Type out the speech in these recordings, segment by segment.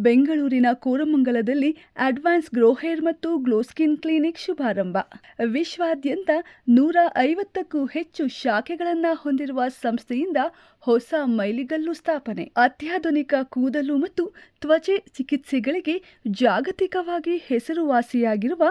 ಬೆಂಗಳೂರಿನ ಕೋರಮಂಗಲದಲ್ಲಿ advance grow hair ಮತ್ತು glow skin clinic ಶುಭಾರಂಭ. ವಿಶ್ವಾದ್ಯಂತ 150ಕ್ಕೂ ಹೆಚ್ಚು ಶಾಖೆಗಳನ್ನು ಹೊಂದಿರುವ ಸಂಸ್ಥೆಯಿಂದ ಹೊಸ ಮೈಲಿಗಲ್ಲು ಸ್ಥಾಪನೆ. ಅತ್ಯಾಧುನಿಕ ಕೂದಲು ಮತ್ತು ತ್ವಚೆ ಚಿಕಿತ್ಸೆಗಳಿಗೆ ಜಾಗತಿಕವಾಗಿ ಹೆಸರುವಾಸಿಯಾಗಿರುವ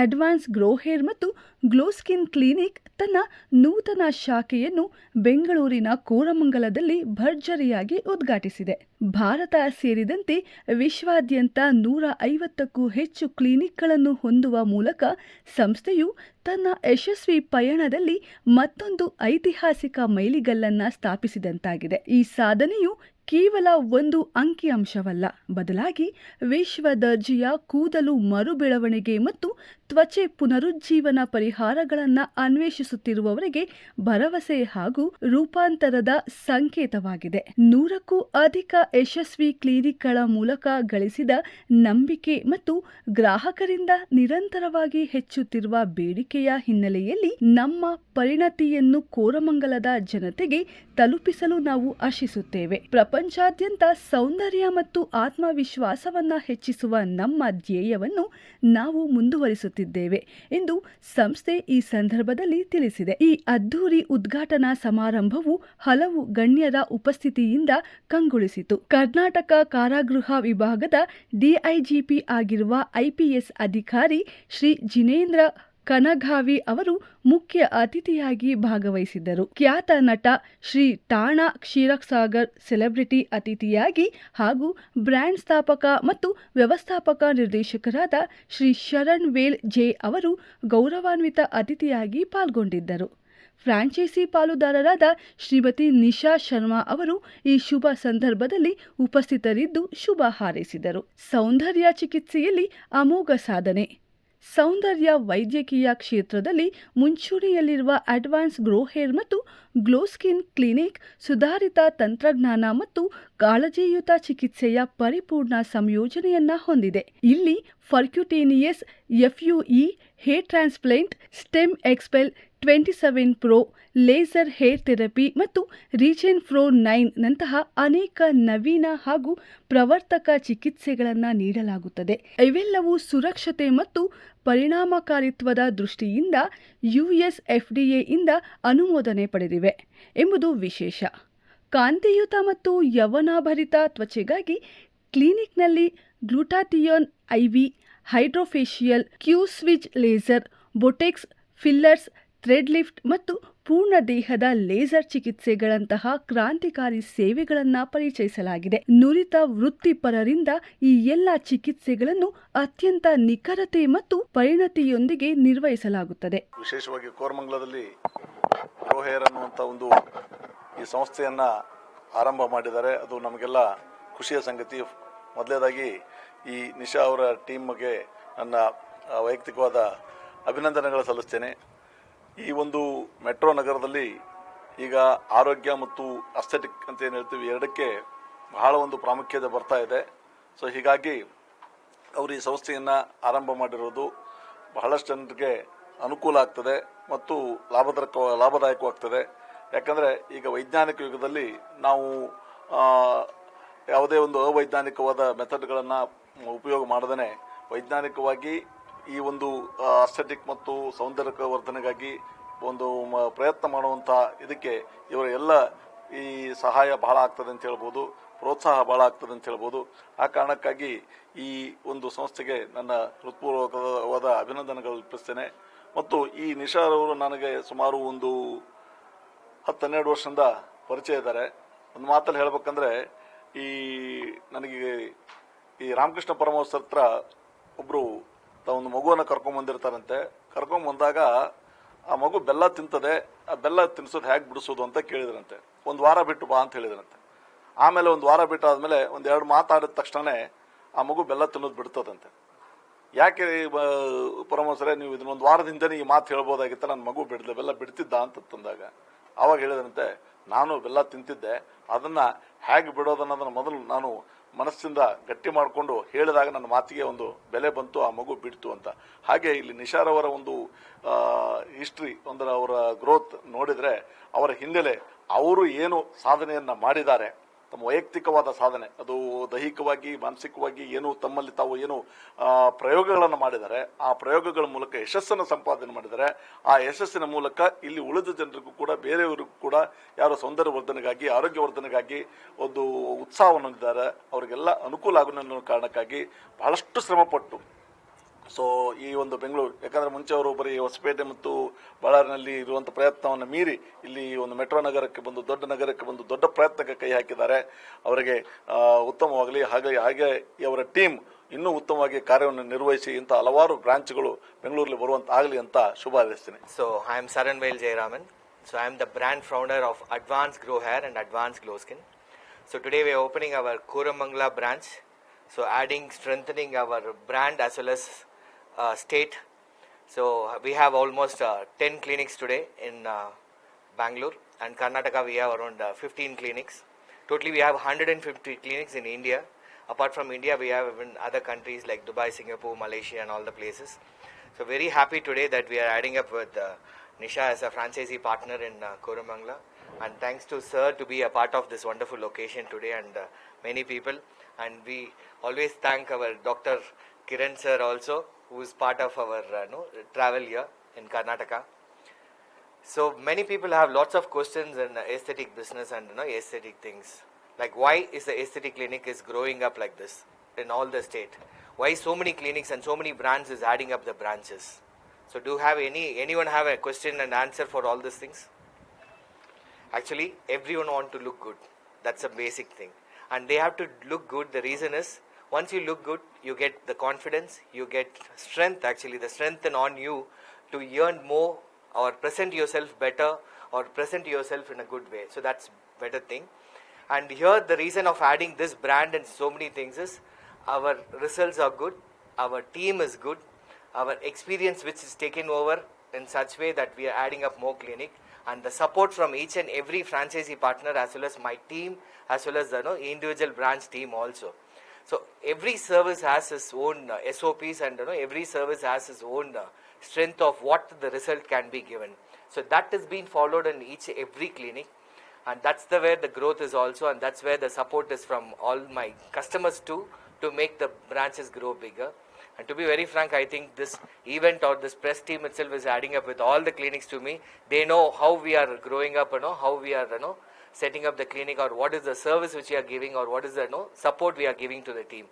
ಅಡ್ವಾನ್ಸ್ ಗ್ರೋ ಹೇರ್ ಮತ್ತು ಗ್ಲೋ ಸ್ಕಿನ್ ಕ್ಲಿನಿಕ್ ತನ್ನ ನೂತನ ಶಾಖೆಯನ್ನು ಬೆಂಗಳೂರಿನ ಕೋರಮಂಗಲದಲ್ಲಿ ಭರ್ಜರಿಯಾಗಿ ಉದ್ಘಾಟಿಸಿದೆ. ಭಾರತ ಸೇರಿದಂತೆ ವಿಶ್ವಾದ್ಯಂತ 150ಕ್ಕೂ ಹೆಚ್ಚು ಕ್ಲಿನಿಕ್ಗಳನ್ನು ಹೊಂದುವ ಮೂಲಕ ಸಂಸ್ಥೆಯು ತನ್ನ ಯಶಸ್ವಿ ಪಯಣದಲ್ಲಿ ಮತ್ತೊಂದು ಐತಿಹಾಸಿಕ ಮೈಲಿಗಲ್ಲನ್ನು ಸ್ಥಾಪಿಸಿದಂತಾಗಿದೆ. ಈ ಸಾಧನೆಯು ಕೇವಲ ಒಂದು ಅಂಕಿಅಂಶವಲ್ಲ, ಬದಲಾಗಿ ವಿಶ್ವ ದರ್ಜೆಯ ಕೂದಲು ಮರುಬೆಳವಣಿಗೆ ಮತ್ತು ತ್ವಚೆ ಪುನರುಜ್ಜೀವನ ಪರಿಹಾರಗಳನ್ನು ಅನ್ವೇಷಿಸುತ್ತಿರುವವರಿಗೆ ಭರವಸೆ ಹಾಗೂ ರೂಪಾಂತರದ ಸಂಕೇತವಾಗಿದೆ. 100ಕ್ಕೂ ಅಧಿಕ ಯಶಸ್ವಿ ಕ್ಲಿನಿಕ್ಗಳ ಮೂಲಕ ಗಳಿಸಿದ ನಂಬಿಕೆ ಮತ್ತು ಗ್ರಾಹಕರಿಂದ ನಿರಂತರವಾಗಿ ಹೆಚ್ಚುತ್ತಿರುವ ಬೇಡಿಕೆಯ ಹಿನ್ನೆಲೆಯಲ್ಲಿ ನಮ್ಮ ಪರಿಣತಿಯನ್ನು ಕೋರಮಂಗಲದ ಜನತೆಗೆ ತಲುಪಿಸಲು ನಾವು ಆಶಿಸುತ್ತೇವೆ. ಪ್ರಪಂಚಾದ್ಯಂತ ಸೌಂದರ್ಯ ಮತ್ತು ಆತ್ಮವಿಶ್ವಾಸವನ್ನು ಹೆಚ್ಚಿಸುವ ನಮ್ಮ ಧ್ಯೇಯವನ್ನು ನಾವು ಮುಂದುವರಿಸುತ್ತಿದ್ದೇವೆ ಎಂದು ಸಂಸ್ಥೆ ಈ ಸಂದರ್ಭದಲ್ಲಿ ತಿಳಿಸಿದೆ. ಈ ಅದ್ಧೂರಿ ಉದ್ಘಾಟನಾ ಸಮಾರಂಭವು ಹಲವು ಗಣ್ಯರ ಉಪಸ್ಥಿತಿಯಿಂದ ಕಂಗೊಳಿಸಿತು. ಕರ್ನಾಟಕ ಕಾರಾಗೃಹ ವಿಭಾಗದ ಡಿಐಜಿಪಿ ಆಗಿರುವ ಐಪಿಎಸ್ ಅಧಿಕಾರಿ ಶ್ರೀ ಜಿನೇಂದ್ರ ಕನಗಾವಿ ಅವರು ಮುಖ್ಯ ಅತಿಥಿಯಾಗಿ ಭಾಗವಹಿಸಿದ್ದರು. ಖ್ಯಾತ ನಟ ಶ್ರೀ ಠಾಣಾ ಕ್ಷೀರಸಾಗರ್ ಸೆಲೆಬ್ರಿಟಿ ಅತಿಥಿಯಾಗಿ ಹಾಗೂ ಬ್ರ್ಯಾಂಡ್ ಸ್ಥಾಪಕ ಮತ್ತು ವ್ಯವಸ್ಥಾಪಕ ನಿರ್ದೇಶಕರಾದ ಶ್ರೀ ಶರಣ್ ವೇಲ್ ಜೆ ಅವರು ಗೌರವಾನ್ವಿತ ಅತಿಥಿಯಾಗಿ ಪಾಲ್ಗೊಂಡಿದ್ದರು. ಫ್ರಾಂಚೈಸಿ ಪಾಲುದಾರರಾದ ಶ್ರೀಮತಿ ನಿಶಾ ಶರ್ಮಾ ಅವರು ಈ ಶುಭ ಸಂದರ್ಭದಲ್ಲಿ ಉಪಸ್ಥಿತರಿದ್ದು ಶುಭ ಹಾರೈಸಿದರು. ಸೌಂದರ್ಯ ಚಿಕಿತ್ಸೆಯಲ್ಲಿ ಅಮೋಘ ಸಾಧನೆ. ಸೌಂದರ್ಯ ವೈದ್ಯಕೀಯ ಕ್ಷೇತ್ರದಲ್ಲಿ ಮುಂಚೂಣಿಯಲ್ಲಿರುವ ಅಡ್ವಾನ್ಸ್ ಗ್ರೋ ಹೇರ್ ಮತ್ತು ಗ್ಲೋ ಸ್ಕಿನ್ ಕ್ಲಿನಿಕ್ ಸುಧಾರಿತ ತಂತ್ರಜ್ಞಾನ ಮತ್ತು ಕಾಳಜಿಯುತ ಚಿಕಿತ್ಸೆಯ ಪರಿಪೂರ್ಣ ಸಂಯೋಜನೆಯನ್ನ ಹೊಂದಿದೆ. ಇಲ್ಲಿ percutaneous FUE hair transplant, stem expel 27 pro, laser hair therapy ಮತ್ತು ರೀಜೆನ್ ಫ್ರೋ 9 ನಂತಹ ಅನೇಕ ನವೀನ ಹಾಗೂ ಪ್ರವರ್ತಕ ಚಿಕಿತ್ಸೆಗಳನ್ನು ನೀಡಲಾಗುತ್ತದೆ. ಇವೆಲ್ಲವೂ ಸುರಕ್ಷತೆ ಮತ್ತು ಪರಿಣಾಮಕಾರಿತ್ವದ ದೃಷ್ಟಿಯಿಂದ ಯುಎಸ್ ಎಫ್ಡಿಎ ಇಂದ ಅನುಮೋದನೆ ಪಡೆದಿವೆ ಎಂಬುದು ವಿಶೇಷ. ಕಾಂತಿಯುತ ಮತ್ತು ಯೌವನಾಭರಿತ ತ್ವಚೆಗಾಗಿ ಕ್ಲಿನಿಕ್ನಲ್ಲಿ glutathione IV, hydrofacial, Q switch laser, botox, fillers, thread lift ಮತ್ತು ಪೂರ್ಣ ದೇಹದ ಲೇಸರ್ ಚಿಕಿತ್ಸೆಗಳಂತಹ ಕ್ರಾಂತಿಕಾರಿ ಸೇವೆಗಳನ್ನು ಪರಿಚಯಿಸಲಾಗಿದೆ. ನುರಿತ ವೃತ್ತಿಪರರಿಂದ ಈ ಎಲ್ಲ ಚಿಕಿತ್ಸೆಗಳನ್ನು ಅತ್ಯಂತ ನಿಖರತೆ ಮತ್ತು ಪರಿಣತಿಯೊಂದಿಗೆ ನಿರ್ವಹಿಸಲಾಗುತ್ತದೆ. ವಿಶೇಷವಾಗಿ ಕೋರಮಂಗಲದಲ್ಲಿ ಗ್ರೋ ಹೇರ್ ಅನ್ನುವಂಥ ಒಂದು ಈ ಸಂಸ್ಥೆಯನ್ನ ಆರಂಭ ಮಾಡಿದ್ದಾರೆ. ಅದು ನಮಗೆಲ್ಲ ಖುಷಿಯ ಸಂಗತಿ. ಮೊದಲನೇದಾಗಿ ಈ ನಿಶಾ ಅವರ ಟೀಮ್ಗೆ ನನ್ನ ವೈಯಕ್ತಿಕವಾದ ಅಭಿನಂದನೆಗಳು ಸಲ್ಲಿಸ್ತೇನೆ. ಈ ಒಂದು ಮೆಟ್ರೋ ನಗರದಲ್ಲಿ ಈಗ ಆರೋಗ್ಯ ಮತ್ತು ಅಸ್ಥೆಟಿಕ್ ಅಂತ ಏನು ಹೇಳ್ತೀವಿ, ಎರಡಕ್ಕೆ ಬಹಳ ಒಂದು ಪ್ರಾಮುಖ್ಯತೆ ಬರ್ತಾ ಇದೆ. ಸೊ ಹೀಗಾಗಿ ಅವರು ಈ ಸಂಸ್ಥೆಯನ್ನು ಆರಂಭ ಮಾಡಿರೋದು ಬಹಳಷ್ಟು ಜನರಿಗೆ ಅನುಕೂಲ ಆಗ್ತದೆ ಮತ್ತು ಲಾಭದಾಯಕವಾಗ್ತದೆ. ಯಾಕಂದರೆ ಈಗ ವೈಜ್ಞಾನಿಕ ಯುಗದಲ್ಲಿ ನಾವು ಯಾವುದೇ ಒಂದು ಅವೈಜ್ಞಾನಿಕವಾದ ಮೆಥಡ್ಗಳನ್ನು ಉಪಯೋಗ ಮಾಡದೇ ವೈಜ್ಞಾನಿಕವಾಗಿ ಈ ಒಂದು ಅಸ್ಥೆಟಿಕ್ ಮತ್ತು ಸೌಂದರ್ಯ ವರ್ಧನೆಗಾಗಿ ಒಂದು ಪ್ರಯತ್ನ ಮಾಡುವಂಥ ಇದಕ್ಕೆ ಇವರ ಎಲ್ಲ ಈ ಸಹಾಯ ಬಹಳ ಆಗ್ತದೆ ಅಂತ ಹೇಳ್ಬೋದು, ಪ್ರೋತ್ಸಾಹ ಬಹಳ ಆಗ್ತದೆ ಅಂತ ಹೇಳ್ಬೋದು. ಆ ಕಾರಣಕ್ಕಾಗಿ ಈ ಒಂದು ಸಂಸ್ಥೆಗೆ ನನ್ನ ಹೃತ್ಪೂರ್ವಕವಾದ ಅಭಿನಂದನೆಗಳು ಅರ್ಪಿಸ್ತೇನೆ. ಮತ್ತು ಈ ನಿಶಾರವರು ನನಗೆ ಸುಮಾರು ಒಂದು 10-12 ವರ್ಷದಿಂದ ಪರಿಚಯ ಇದ್ದಾರೆ. ಒಂದು ಮಾತಲ್ಲಿ ಹೇಳ್ಬೇಕಂದ್ರೆ ನನಗೆ ಈ ರಾಮಕೃಷ್ಣ ಪರಮಹಂಸರ ಹತ್ರ ಒಬ್ಬರು ಒಂದು ಮಗುವನ್ನು ಕರ್ಕೊಂಡ್ಬಂದಿರ್ತಾರಂತೆ. ಕರ್ಕೊಂಡ್ಬಂದಾಗ ಆ ಮಗು ಬೆಲ್ಲ ತಿಂತದೆ, ಆ ಬೆಲ್ಲ ತಿನ್ಸೋದು ಹೇಗೆ ಬಿಡಿಸೋದು ಅಂತ ಕೇಳಿದ್ರಂತೆ. ಒಂದು ವಾರ ಬಿಟ್ಟು ಬಾ ಅಂತ ಹೇಳಿದ್ರಂತೆ. ಆಮೇಲೆ ಒಂದು ವಾರ ಬಿಟ್ಟಾದ್ಮೇಲೆ 1-2 ಮಾತಾಡಿದ ತಕ್ಷಣವೇ ಆ ಮಗು ಬೆಲ್ಲ ತಿನ್ನೋದು ಬಿಡ್ತದಂತೆ. ಯಾಕೆ ಪರಮಹಂಸರೇ, ನೀವು ಇದನ್ನೊಂದು ವಾರದಿಂದನೇ ಈ ಮಾತು ಹೇಳ್ಬೋದಾಗಿತ್ತು, ನನ್ನ ಮಗು ಬೆಲ್ಲ ಬಿಡ್ತಿದ್ದ ಅಂತಂದಾಗ ಆವಾಗ ಹೇಳಿದ್ರಂತೆ, ನಾನು ಬೆಲ್ಲ ತಿಂತಿದ್ದೆ, ಅದನ್ನು ಹೇಗೆ ಬಿಡೋದನ್ನೋದನ್ನು ಮೊದಲು ನಾನು ಮನಸ್ಸಿಂದ ಗಟ್ಟಿ ಮಾಡಿಕೊಂಡು ಹೇಳಿದಾಗ ನನ್ನ ಮಾತಿಗೆ ಒಂದು ಬೆಲೆ ಬಂತು, ಆ ಮಗು ಬಿಡ್ತು ಅಂತ. ಹಾಗೆ ಇಲ್ಲಿ ನಿಶಾರವರ ಒಂದು ಹಿಸ್ಟ್ರಿ, ಅವರ ಗ್ರೋತ್ ನೋಡಿದರೆ ಅವರ ಹಿನ್ನೆಲೆ, ಅವರು ಏನು ಸಾಧನೆಯನ್ನು ಮಾಡಿದ್ದಾರೆ, ತಮ್ಮ ವೈಯಕ್ತಿಕವಾದ ಸಾಧನೆ, ಅದು ದೈಹಿಕವಾಗಿ ಮಾನಸಿಕವಾಗಿ ಏನು ತಮ್ಮಲ್ಲಿ ತಾವು ಏನು ಪ್ರಯೋಗಗಳನ್ನು ಮಾಡಿದ್ದಾರೆ, ಆ ಪ್ರಯೋಗಗಳ ಮೂಲಕ ಯಶಸ್ಸನ್ನು ಸಂಪಾದನೆ ಮಾಡಿದ್ದಾರೆ. ಆ ಯಶಸ್ಸಿನ ಮೂಲಕ ಇಲ್ಲಿ ಉಳಿದ ಜನರಿಗೂ ಕೂಡ, ಬೇರೆಯವರಿಗೂ ಕೂಡ ಯಾರು ಸೌಂದರ್ಯವರ್ಧನೆಗಾಗಿ, ಆರೋಗ್ಯವರ್ಧನೆಗಾಗಿ ಒಂದು ಉತ್ಸಾಹವನ್ನು ಹೊಂದಿದ್ದಾರೆ, ಅವರಿಗೆಲ್ಲ ಅನುಕೂಲ ಆಗುವ ಅನ್ನೋ ಕಾರಣಕ್ಕಾಗಿ ಬಹಳಷ್ಟು ಶ್ರಮಪಟ್ಟು ಈ ಒಂದು ಬೆಂಗಳೂರು, ಯಾಕಂದರೆ ಮುಂಚೆ ಅವರು ಬರೀ ಹೊಸಪೇಟೆ ಮತ್ತು ಬಳ್ಳಾರಿನಲ್ಲಿ ಇರುವಂಥ ಪ್ರಯತ್ನವನ್ನು ಮೀರಿ ಇಲ್ಲಿ ಒಂದು ಮೆಟ್ರೋ ನಗರಕ್ಕೆ ಬಂದು, ದೊಡ್ಡ ನಗರಕ್ಕೆ ಬಂದು ದೊಡ್ಡ ಪ್ರಯತ್ನಕ್ಕೆ ಕೈ ಹಾಕಿದ್ದಾರೆ. ಅವರಿಗೆ ಉತ್ತಮವಾಗಲಿ, ಹಾಗೆ ಅವರ ಟೀಮ್ ಇನ್ನೂ ಉತ್ತಮವಾಗಿ ಕಾರ್ಯವನ್ನು ನಿರ್ವಹಿಸಿ ಇಂಥ ಹಲವಾರು ಬ್ರಾಂಚ್ಗಳು ಬೆಂಗಳೂರಲ್ಲಿ ಬರುವಂತ ಆಗಲಿ ಅಂತ ಶುಭ ಹಾರೈಸ್ತೀನಿ. So I am Saranvel Jayaraman. So I am the brand founder of Advanced Grow Hair and Advanced Glow Skin. So today we are opening our Koramangala branch. So adding, strengthening our brand as well as state. So we have almost 10 clinics today in Bangalore, and Karnataka we have around 15 clinics. Totally we have 150 clinics in India. Apart from India, we have even other countries like Dubai, Singapore, Malaysia and all the places. So very happy today that we are adding up with Nisha as a franchisee partner in Koramangala, and thanks to sir to be a part of this wonderful location today, and many people, and we always thank our Dr. Kiran sir also, who is part of our travel here in Karnataka. So many people have lots of questions in aesthetic business and aesthetic things, like why is the aesthetic clinic is growing up like this in all the state? Why so many clinics and so many brands is adding up the branches? So do have anyone have a question and answer for all these things? Actually, everyone want to look good. That's a basic thing, and they have to look good. The reason is, once you look good, you get the confidence, you get strength, actually the strength on you to earn more or present yourself better or present yourself in a good way. So that's better thing. And here the reason of adding this brand and so many things is, our results are good, our team is good, our experience which is taken over in such way that we are adding up more clinic, and the support from each and every franchisee partner as well as my team as well as the individual branch team also. So every service has its own SOPs, and every service has its own strength of what the result can be given. So that is being followed in each every clinic, and that's the where the growth is also, and that's where the support is from all my customers too, to make the branches grow bigger. And to be very frank, I think this event or this press team itself is adding up with all the clinics to me. They know how we are growing up, how we are setting up the clinic, or what is the service which we are giving, or what is the support we are giving to the team.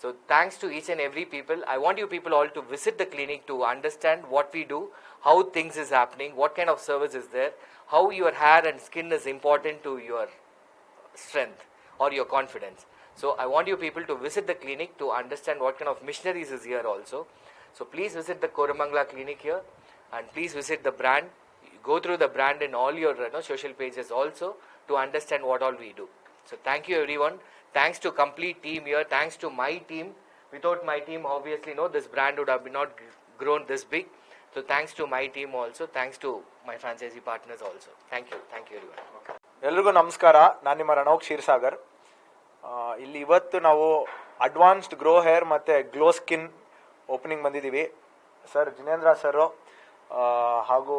So thanks to each and every people. I want you people all to visit the clinic to understand what we do, how things is happening, what kind of service is there, how your hair and skin is important to your strength or your confidence. So I want you people to visit the clinic to understand what kind of missionaries is here also. So please visit the Koramangala clinic here, and please visit the brand. Go through the brand in all your social pages also to understand what all we do. So thank you everyone. Thanks to complete team here. Thanks to my team. Without my team, obviously, this brand would have not grown this big. So thanks to my team also. Thanks to my franchisee partners also. Thank you everyone. Okay. ಎಲ್ರಿಗೂ ನಮಸ್ಕಾರ. ನಾನು ನಿಮ್ಮ ರಣೋಕ್ ಕ್ಷೀರ್ಸಾಗರ್. ಇಲ್ಲಿ ಇವತ್ತು ನಾವು advanced grow hair ಮತ್ತು glow skin opening ಬಂದಿದ್ದೀವಿ. Sir Jinendra ಸರು ಹಾಗೂ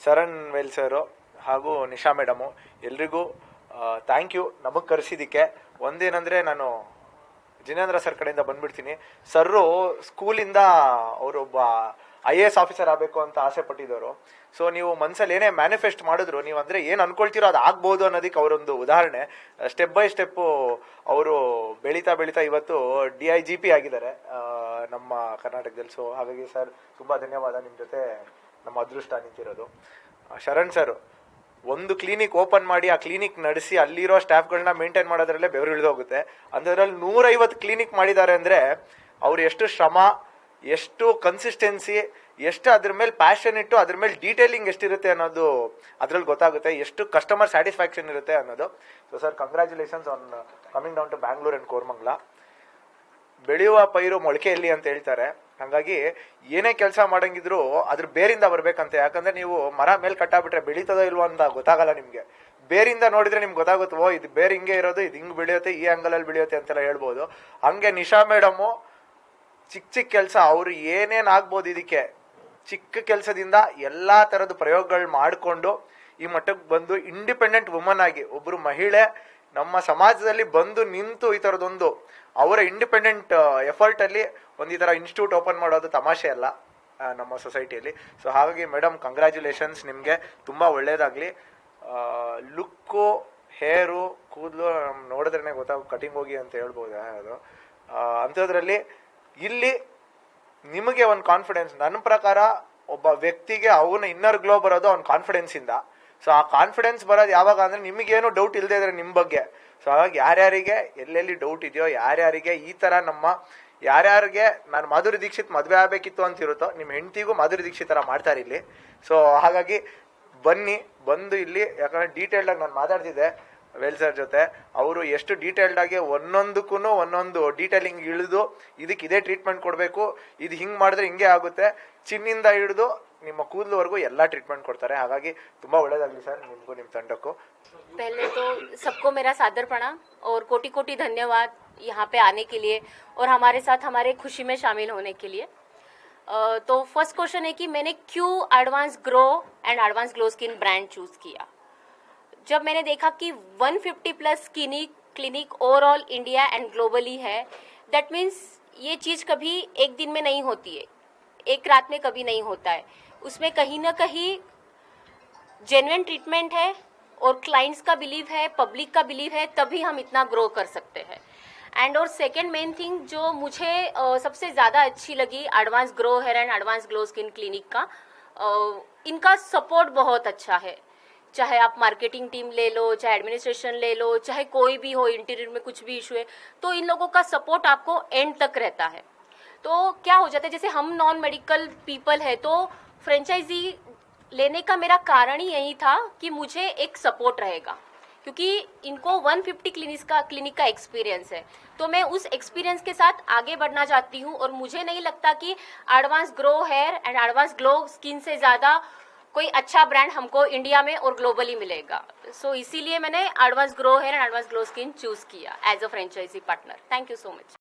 ಸರಣ್ ವೇಲ್ ಸರು ಹಾಗೂ ನಿಶಾ ಮೇಡಮು ಎಲ್ರಿಗೂ ಥ್ಯಾಂಕ್ ಯು ನಮಗೆ ಕರೆಸಿದ್ದಕ್ಕೆ. ಒಂದೇನಂದರೆ, ನಾನು ಜಿನೇಂದ್ರ ಸರ್ ಕಡೆಯಿಂದ ಬಂದ್ಬಿಡ್ತೀನಿ. ಸರ್ರು ಸ್ಕೂಲಿಂದ ಅವರೊಬ್ಬ IAS ಆಫೀಸರ್ ಆಗಬೇಕು ಅಂತ ಆಸೆ ಪಟ್ಟಿದ್ದವರು. ಸೊ ನೀವು ಮನಸ್ಸಲ್ಲಿ ಏನೇ ಮ್ಯಾನಿಫೆಸ್ಟ್ ಮಾಡಿದ್ರು, ನೀವು ಅಂದರೆ ಏನು ಅನ್ಕೊಳ್ತೀರೋ ಅದು ಆಗ್ಬೋದು ಅನ್ನೋದಕ್ಕೆ ಅವರೊಂದು ಉದಾಹರಣೆ. ಸ್ಟೆಪ್ ಬೈ ಸ್ಟೆಪ್ಪು ಅವರು ಬೆಳೀತಾ ಇವತ್ತು DIGP ಆಗಿದ್ದಾರೆ ನಮ್ಮ ಕರ್ನಾಟಕದಲ್ಲಿ. ಸೊ ಹಾಗಾಗಿ ಸರ್ ತುಂಬ ಧನ್ಯವಾದ. ನಿಮ್ಮ ಜೊತೆ ನಮ್ಮ ಅದೃಷ್ಟ ನಿಂತಿರೋದು. ಶರಣ್ ಸರ್ ಒಂದು ಕ್ಲಿನಿಕ್ ಓಪನ್ ಮಾಡಿ ಆ ಕ್ಲಿನಿಕ್ ನಡೆಸಿ ಅಲ್ಲಿರೋ ಸ್ಟಾಫ್ಗಳನ್ನ ಮೇಂಟೈನ್ ಮಾಡೋದ್ರಲ್ಲೇ ಬೆವರು ಇಳಿದೋಗುತ್ತೆ. ಅಂಥದ್ರಲ್ಲಿ 150 ಕ್ಲಿನಿಕ್ ಮಾಡಿದ್ದಾರೆ ಅಂದರೆ ಅವ್ರು ಎಷ್ಟು ಶ್ರಮ, ಎಷ್ಟು ಕನ್ಸಿಸ್ಟೆನ್ಸಿ, ಎಷ್ಟು ಅದ್ರ ಮೇಲೆ ಪ್ಯಾಷನ್ ಇಟ್ಟು ಅದ್ರ ಮೇಲೆ ಡೀಟೇಲಿಂಗ್ ಎಷ್ಟಿರುತ್ತೆ ಅನ್ನೋದು ಅದ್ರಲ್ಲಿ ಗೊತ್ತಾಗುತ್ತೆ, ಎಷ್ಟು ಕಸ್ಟಮರ್ ಸ್ಯಾಟಿಸ್ಫ್ಯಾಕ್ಷನ್ ಇರುತ್ತೆ ಅನ್ನೋದು. So sir, congratulations on coming down to Bangalore and Koramangala. ಬೆಳೆಯುವ ಪೈರು ಮೊಳಕೆಯಲ್ಲಿ ಅಂತ ಹೇಳ್ತಾರೆ. ಹಾಗಾಗಿ ಏನೇ ಕೆಲಸ ಮಾಡಂಗಿದ್ರು ಅದ್ರ ಬೇರಿಂದ ಬರ್ಬೇಕಂತೆ. ಯಾಕಂದ್ರೆ ನೀವು ಮರ ಮೇಲೆ ಕಟ್ಟಾಬಿಟ್ರೆ ಬೆಳೀತದೋ ಇಲ್ವೋ ಅಂತ ಗೊತ್ತಾಗಲ್ಲ ನಿಮ್ಗೆ. ಬೇರಿಂದ ನೋಡಿದ್ರೆ ನಿಮ್ಗೆ ಗೊತ್ತಾಗುತ್ತೆ, ಓ ಇದು ಬೇರೆ ಹಿಂಗೆ ಇರೋದು, ಇದು ಹಿಂಗೆ ಬೆಳೆಯುತ್ತೆ, ಈ ಆಂಗಲಲ್ಲಿ ಬೆಳೆಯುತ್ತೆ ಅಂತೆಲ್ಲ ಹೇಳ್ಬೋದು. ಹಂಗೆ ನಿಶಾ ಮೇಡಮು ಚಿಕ್ಕ ಕೆಲಸ, ಅವ್ರು ಏನೇನು ಆಗ್ಬೋದು ಇದಕ್ಕೆ, ಚಿಕ್ಕ ಕೆಲಸದಿಂದ ಎಲ್ಲ ಥರದ ಪ್ರಯೋಗಗಳು ಮಾಡಿಕೊಂಡು ಈ ಮಟ್ಟಕ್ಕೆ ಬಂದು ಇಂಡಿಪೆಂಡೆಂಟ್ ವುಮನ್ ಆಗಿ ಒಬ್ಬರು ಮಹಿಳೆ ನಮ್ಮ ಸಮಾಜದಲ್ಲಿ ಬಂದು ನಿಂತು ಈ ಥರದೊಂದು ಅವರ ಇಂಡಿಪೆಂಡೆಂಟ್ ಎಫರ್ಟಲ್ಲಿ ಒಂದು ಈ ಥರ ಇನ್ಸ್ಟಿಟ್ಯೂಟ್ ಓಪನ್ ಮಾಡೋದು ತಮಾಷೆ ಅಲ್ಲ ನಮ್ಮ ಸೊಸೈಟಿಯಲ್ಲಿ. ಸೊ ಹಾಗಾಗಿ ಮೇಡಮ್ ಕಂಗ್ರ್ಯಾಚುಲೇಷನ್ಸ್, ನಿಮಗೆ ತುಂಬ ಒಳ್ಳೇದಾಗಲಿ. ಲುಕ್ಕು, ಹೇರು, ಕೂದಲು ನೋಡಿದ್ರೇ ಕಟಿಂಗ್ ಹೋಗಿ ಅಂತ ಹೇಳ್ಬೋದು. ಅದು ಅಂಥದ್ರಲ್ಲಿ ಇಲ್ಲಿ ನಿಮಗೆ ಒಂದು ಕಾನ್ಫಿಡೆನ್ಸ್, ನನ್ನ ಪ್ರಕಾರ ಒಬ್ಬ ವ್ಯಕ್ತಿಗೆ ಅವನ ಇನ್ನರ್ ಗ್ಲೋ ಬರೋದು ಅವ್ನ ಕಾನ್ಫಿಡೆನ್ಸಿಂದ. ಸೊ ಆ ಕಾನ್ಫಿಡೆನ್ಸ್ ಬರೋದು ಯಾವಾಗ ಅಂದರೆ ನಿಮಗೇನು ಡೌಟ್ ಇಲ್ಲದೆ ಇದ್ರೆ ನಿಮ್ಮ ಬಗ್ಗೆ. ಸೊ ಹಾಗಾಗಿ ಯಾರ್ಯಾರಿಗೆ ಎಲ್ಲೆಲ್ಲಿ ಡೌಟ್ ಇದೆಯೋ, ಯಾರ್ಯಾರಿಗೆ ಈ ಥರ ಯಾರ್ಯಾರಿಗೆ ನಾನು ಮಾಧುರಿ ದೀಕ್ಷಿತ್ ಮದುವೆ ಆಗಬೇಕಿತ್ತು ಅಂತ ಇರುತ್ತೋ, ನಿಮ್ಮ ಹೆಂಡತಿಗೂ ಮಾಧುರಿ ದೀಕ್ಷಿತ್ ಥರ ಮಾಡ್ತಾರೆ ಇಲ್ಲಿ. ಸೊ ಹಾಗಾಗಿ ಬಂದು ಇಲ್ಲಿ, ಯಾಕಂದರೆ ಡೀಟೇಲ್ಡಾಗಿ ನಾನು ಮಾತಾಡ್ತಿದ್ದೆ ವೇಲ್ ಸರ್ ಜೊತೆ, ಅವರು ಎಷ್ಟು ಡೀಟೇಲ್ಡಾಗಿ ಒಂದೊಂದಕ್ಕೂ ಒಂದೊಂದು ಡೀಟೇಲಿಂಗ್ ಇಳಿದು ಇದಕ್ಕೆ ಇದೇ ಟ್ರೀಟ್ಮೆಂಟ್ ಕೊಡಬೇಕು, ಇದು ಹಿಂಗೆ ಮಾಡಿದ್ರೆ ಹಿಂಗೆ ಆಗುತ್ತೆ, ಚಿನ್ನಿಂದ ಹಿಡಿದು ನಿಮ್ಮ ಕೂದಲುವರೆಗೂ ಎಲ್ಲ ಟ್ರೀಟ್ಮೆಂಟ್ ಕೊಡ್ತಾರೆ. ಹಾಗಾಗಿ ತುಂಬ ಒಳ್ಳೇದಾಗಲಿ ಸರ್ ನಿಮಗೂ ನಿಮ್ಮ ತಂಡಕ್ಕೂ. पहले तो सबको मेरा सादर प्रणाम और कोटि कोटि धन्यवाद यहाँ पे आने के लिए और हमारे साथ हमारे खुशी में शामिल होने के लिए. तो फर्स्ट क्वेश्चन है कि मैंने क्यों advance grow and advance glow skin brand choose किया. जब मैंने देखा कि 150 plus clinic overall India and globally है, दैट मीन्स ये चीज़ कभी एक दिन में नहीं होती है, एक रात में कभी नहीं होता है. उसमें कहीं ना कहीं जेन्युइन ट्रीटमेंट है और क्लाइंट्स का बिलीव है, पब्लिक का बिलीव है, तभी हम इतना ग्रो कर सकते हैं. एंड और सेकेंड मेन थिंग जो मुझे सबसे ज़्यादा अच्छी लगी advance grow hair and advance glow skin clinic का, इनका सपोर्ट बहुत अच्छा है. चाहे आप मार्केटिंग टीम ले लो, चाहे एडमिनिस्ट्रेशन ले लो, चाहे कोई भी हो, इंटीरियर में कुछ भी इशू है, तो इन लोगों का सपोर्ट आपको एंड तक रहता है. तो क्या हो जाता है, जैसे हम नॉन मेडिकल पीपल है, तो फ्रेंचाइजी लेने का मेरा कारण ही यही था कि मुझे एक सपोर्ट रहेगा, क्योंकि इनको 150 क्लिनिक का एक्सपीरियंस है. तो मैं उस एक्सपीरियंस के साथ आगे बढ़ना चाहती हूँ और मुझे नहीं लगता कि advance grow hair and advance glow skin से ज़्यादा कोई अच्छा ब्रांड हमको इंडिया में और ग्लोबली मिलेगा. सो इसीलिए मैंने advance grow hair and advance glow skin choose किया as a franchisee partner. Thank you so much.